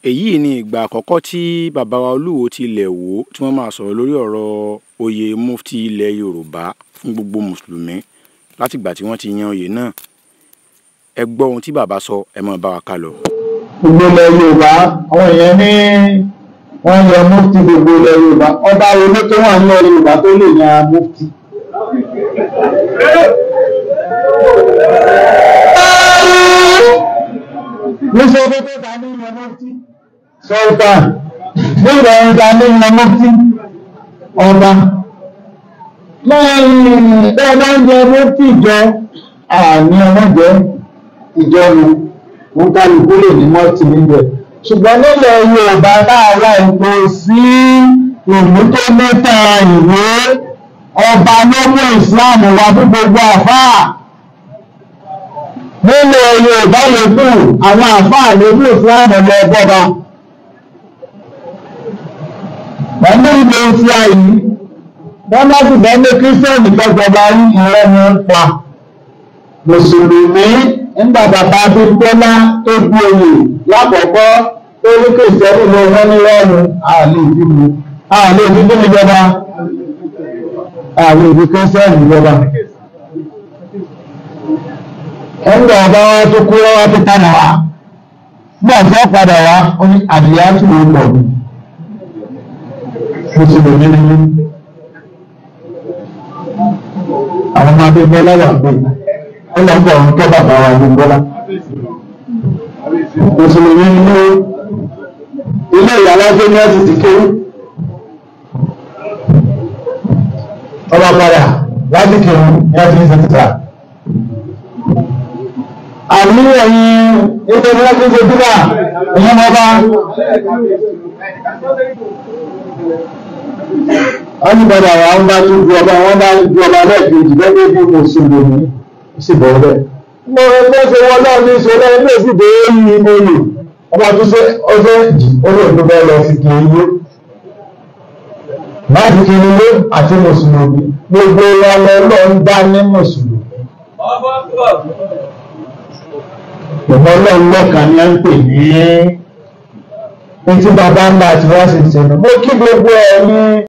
Èyí ni ìgbà àkọ́kọ́ tí bàbá wa Olúwo ti ilẹ̀ Ìwó tí wọ́n máa sọ̀rọ̀ lórí ọ̀rọ̀ oyè mufti ilẹ̀ Yorùbá fún gbogbo mùsùlùmí látìgbà tí wọ́n ti yan oyè náà. Ẹ gbọ́ ohun tí bàbá sọ, ẹ máa bá wa ká lọ. Gbogbo ilẹ̀ Yorùbá àwọn èèyàn ní wọ́n yan mufti gbogbo ilẹ̀ Yorùbá. Ọba wo tó wà ní ilẹ̀ Yorùbá tó lè yan mufti? Ní sọ pé tó ta ní yan mufti? Sọ́ọ̀tà. Ní ìrọ̀rùn ta ní yan mufti? Ọba. Lẹ́yìn bẹ́ẹ̀ ń jẹ mufti ìjọ àní ọmọdé ìjọ ni wọ́n kálukú lè ní mọ́tì níbẹ̀. Ṣùgbọ́n nílẹ̀ Yorùbá láàárá ìpò sí ìlú tó mẹ́ta ìwé ọba ló mú ìsìláàmù wá fún gbogbo àfáà. Nílẹ̀ Yorùbá yòókù àwọn àfáà ló mú ìsìláàmù lọ bọ́ba. Pẹ̀lú ìlú ti àyí, wọ́n bá sì bẹ́ẹ̀ ní kírísítẹ́nì gbọ́gbọ́ba rí ìrẹ́ ni ń pa. Mùsùlùmí nígbà bàbá Abímbọ́lá tó gbé oyè lákọ̀ọ́kọ́ tó ní kìrìsìtẹ́nì ló wọ́n ní rọ́ọ̀rùn ààlè ìdíbò níjọba ààlè ìdí kìrìsìtẹ́nì níjọba. Ẹgbẹ́ ọba wa tó kú lọ́wọ́ tó tánà wá nígbà tí wọ́n padà wá ó ní àdìyá tí ó pọ̀ ní mùsùlùmí nínú àwọn ọmọ Abímbọ́lá wà pé ọlọ́pọ̀ ọ̀run tó bàbá wa Abímbọ́lá. Mùsùlùmí ní ilé ìyàlájẹ́ ní ọdún ti kéwú. Ọba padà láti kéwú ní ọdún ní sẹ́tìtà. Àmì ẹ̀yìn ilé ìyàlájẹ́ ti dúrà ẹ̀yìn ọba. Wọ́n ní padà wà ń bá tún ju ọba wọn bá ju ọba lẹ́ẹ̀kejì gẹ́gẹ́ bí mùsùlùmí. Sí bọ̀ọ̀lẹ̀. Mo ẹgbẹ́ ṣe wọ́n náà ní ìṣòro ẹgbẹ́ sí bèé yìí olù. Ọba tó ṣe ọjọ́ olóògbé bẹ́ẹ̀ lọ sí kìí yó. Láti kìí yó àti mùsùlùmí. Gbogbo ọlọ́ lọ ń dá ní mùsùlùmí. Ọlọ́run lọ́kàn ni a ń pè ní tí bàbá ńlá àti wá sí ìṣẹ̀lẹ̀. Mo kí gbogbo ẹ̀ ní